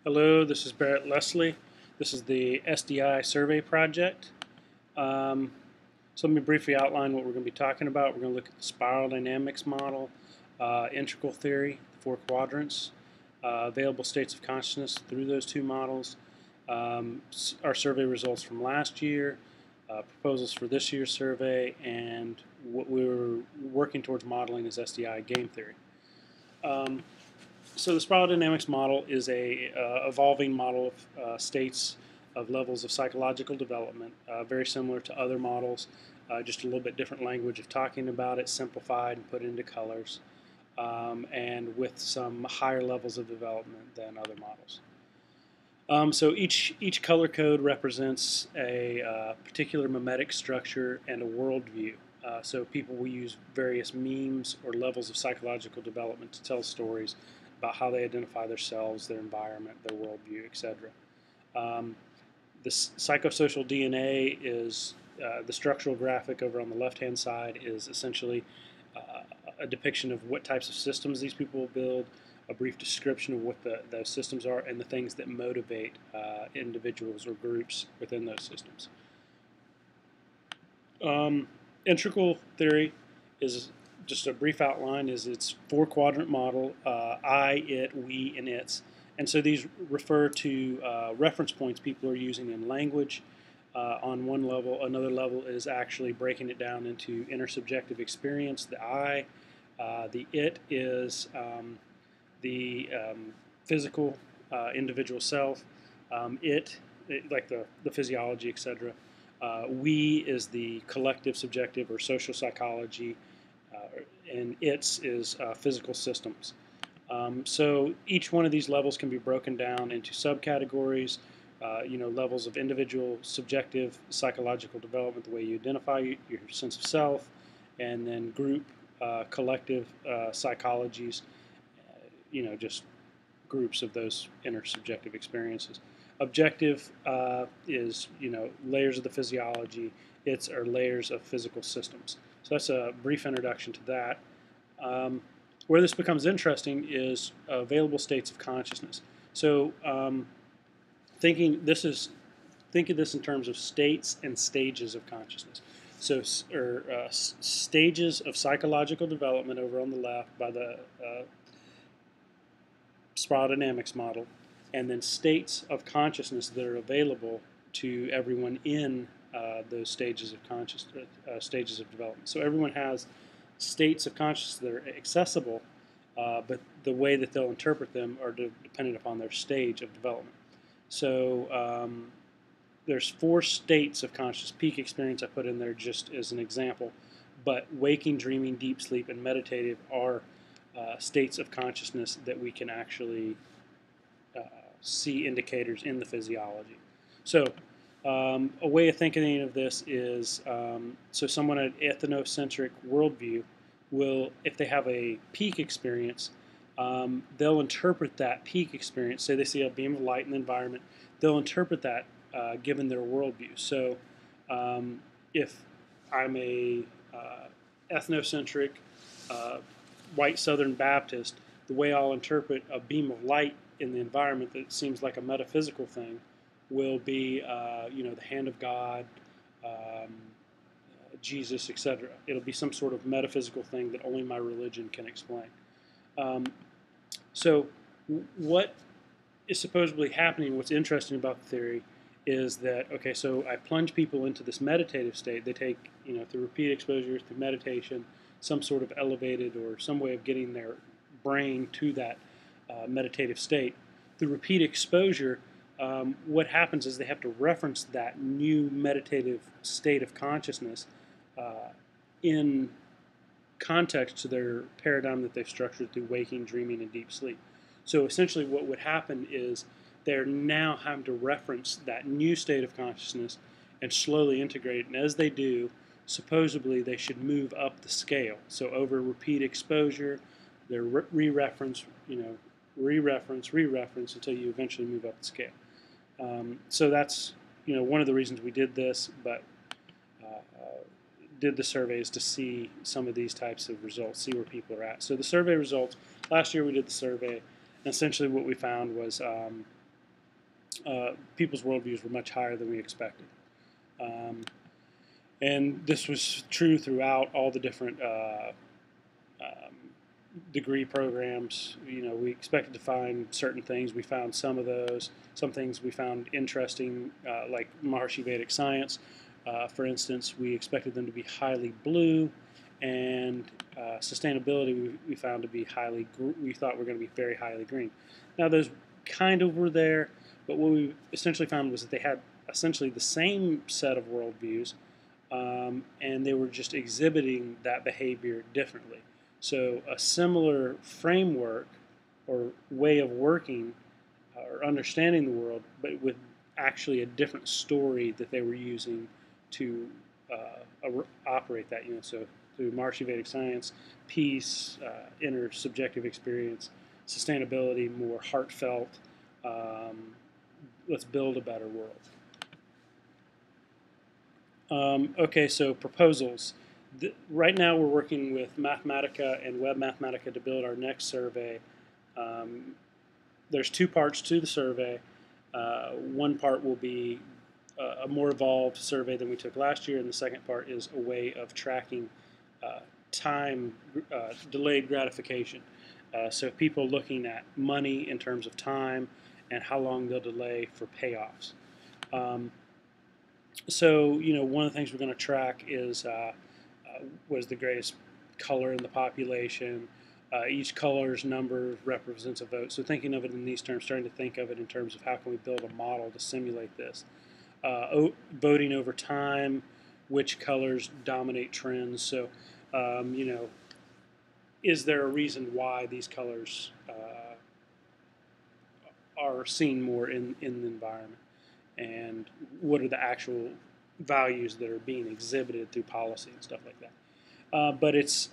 Hello, this is Barrett Leslie. This is the SDI survey project. So let me briefly outline what we're going to be talking about. We're going to look at the spiral dynamics model, integral theory, the four quadrants, available states of consciousness through those two models, our survey results from last year, proposals for this year's survey, and what we were working towards modeling is SDI game theory. So the spiral dynamics model is a evolving model of states of levels of psychological development, very similar to other models, just a little bit different language of talking about it, simplified and put into colors, and with some higher levels of development than other models. So each color code represents a particular mimetic structure and a worldview. So people will use various memes or levels of psychological development to tell stories about how they identify themselves, their environment, their worldview, etc. The psychosocial DNA is the structural graphic over on the left-hand side is essentially a depiction of what types of systems these people will build, a brief description of what those systems are, and the things that motivate individuals or groups within those systems. Integral theory is just a brief outline. Is its four-quadrant model: I, it, we, and its. And so these refer to reference points people are using in language. On one level, another level is actually breaking it down into intersubjective experience. The I, the it is the physical individual self. Like the physiology, etc. We is the collective subjective or social psychology, and its is physical systems. So each one of these levels can be broken down into subcategories, levels of individual subjective psychological development, the way you identify your sense of self, and then group collective psychologies, just groups of those intersubjective experiences. Objective is, layers of the physiology. Its are layers of physical systems. So that's a brief introduction to that. Where this becomes interesting is available states of consciousness. So think of this in terms of states and stages of consciousness. So stages of psychological development over on the left by the spiral dynamics model, and then states of consciousness that are available to everyone in those stages of consciousness, stages of development. So everyone has states of consciousness that are accessible, but the way that they'll interpret them are dependent upon their stage of development. So there's four states of consciousness. Peak experience I put in there just as an example, but waking, dreaming, deep sleep, and meditative are states of consciousness that we can actually see indicators in the physiology. So a way of thinking of this is, so someone at ethnocentric worldview will, if they have a peak experience, they'll interpret that peak experience. Say they see a beam of light in the environment, they'll interpret that given their worldview. So if I'm a ethnocentric white Southern Baptist, the way I'll interpret a beam of light in the environment that seems like a metaphysical thing will be, the hand of God, Jesus, etc. It'll be some sort of metaphysical thing that only my religion can explain. So what is supposedly happening, what's interesting about the theory, is that, okay, so I plunge people into this meditative state. They take, through repeat exposure, through meditation, some sort of elevated or some way of getting their brain to that meditative state. Through repeat exposure, what happens is they have to reference that new meditative state of consciousness in context to their paradigm that they've structured through waking, dreaming, and deep sleep. So essentially what would happen is they're now having to reference that new state of consciousness and slowly integrate it. And as they do, supposedly they should move up the scale. So over repeat exposure, they're re-reference, re-reference until you eventually move up the scale. So that's one of the reasons we did this, but did the surveys to see some of these types of results, see where people are at. So the survey results, last year we did the survey, and essentially what we found was people's worldviews were much higher than we expected. And this was true throughout all the different um, degree programs. We expected to find certain things. We found some of those. Some things we found interesting, like Maharishi Vedic Science. For instance, we expected them to be highly blue, and sustainability we found to be we thought were going to be very highly green. Now those kind of were there, but what we essentially found was that they had essentially the same set of worldviews, and they were just exhibiting that behavior differently. So a similar framework or way of working or understanding the world, but with actually a different story that they were using to operate that unit. So through Maharishi Vedic Science, peace, inner subjective experience, sustainability, more heartfelt, let's build a better world. Okay, so proposals. Right now we're working with Mathematica and Web Mathematica to build our next survey. There's two parts to the survey. One part will be a more evolved survey than we took last year, and the second part is a way of tracking time delayed gratification. So people looking at money in terms of time and how long they'll delay for payoffs. So, one of the things we're going to track is what is the greatest color in the population. Each color's number represents a vote. So thinking of it in these terms, starting to think of it in terms of how can we build a model to simulate this. Voting over time, which colors dominate trends. So, is there a reason why these colors are seen more in the environment? And what are the actual values that are being exhibited through policy and stuff like that. But it's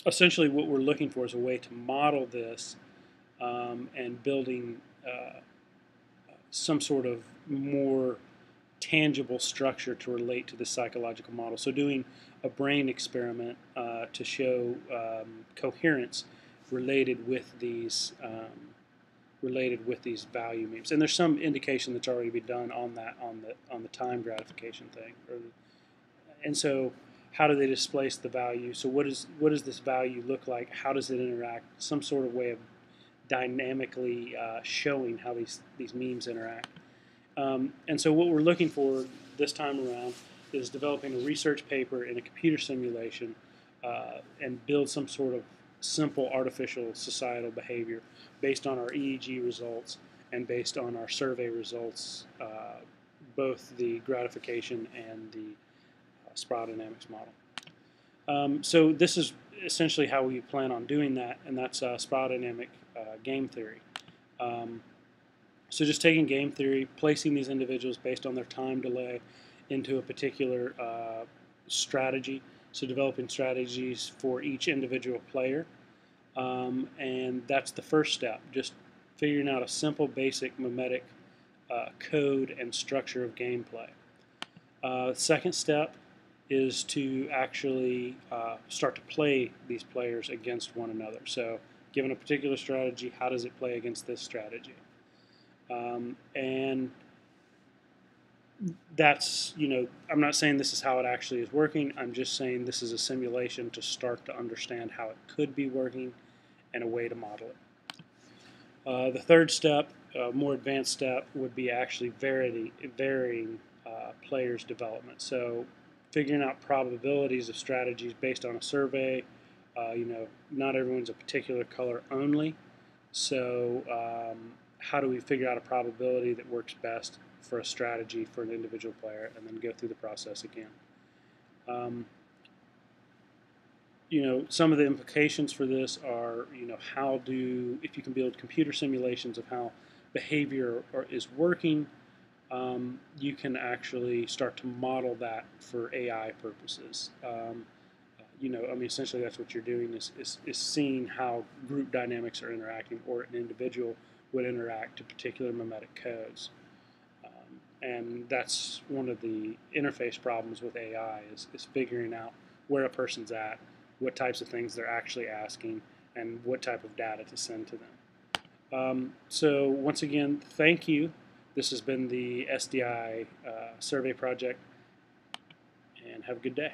essentially what we're looking for is a way to model this and building some sort of more tangible structure to relate to the psychological model. So doing a brain experiment to show coherence related with these value memes, and there's some indication that's already been done on that on the time gratification thing. And so, how do they displace the value? So what does this value look like? How does it interact? Some sort of way of dynamically showing how these memes interact. And so what we're looking for this time around is developing a research paper in a computer simulation and build some sort of simple artificial societal behavior based on our EEG results and based on our survey results, both the gratification and the spiral dynamics model. So this is essentially how we plan on doing that, and that's spiral dynamic game theory. So just taking game theory, placing these individuals based on their time delay into a particular strategy. So developing strategies for each individual player. And that's the first step, just figuring out a simple, basic mimetic code and structure of gameplay. Second step is to actually start to play these players against one another. So given a particular strategy, how does it play against this strategy? And that's, I'm not saying this is how it actually is working. I'm just saying this is a simulation to start to understand how it could be working and a way to model it. The third step, more advanced step, would be actually varying players' development. So figuring out probabilities of strategies based on a survey. Not everyone's a particular color only. So how do we figure out a probability that works best for a strategy for an individual player, and then go through the process again. Some of the implications for this are, if you can build computer simulations of how behavior is working, you can actually start to model that for AI purposes. Essentially that's what you're doing is seeing how group dynamics are interacting, or an individual would interact to particular mimetic codes. And that's one of the interface problems with AI is figuring out where a person's at, what types of things they're actually asking, and what type of data to send to them. So once again, thank you. This has been the SDI survey project, and have a good day.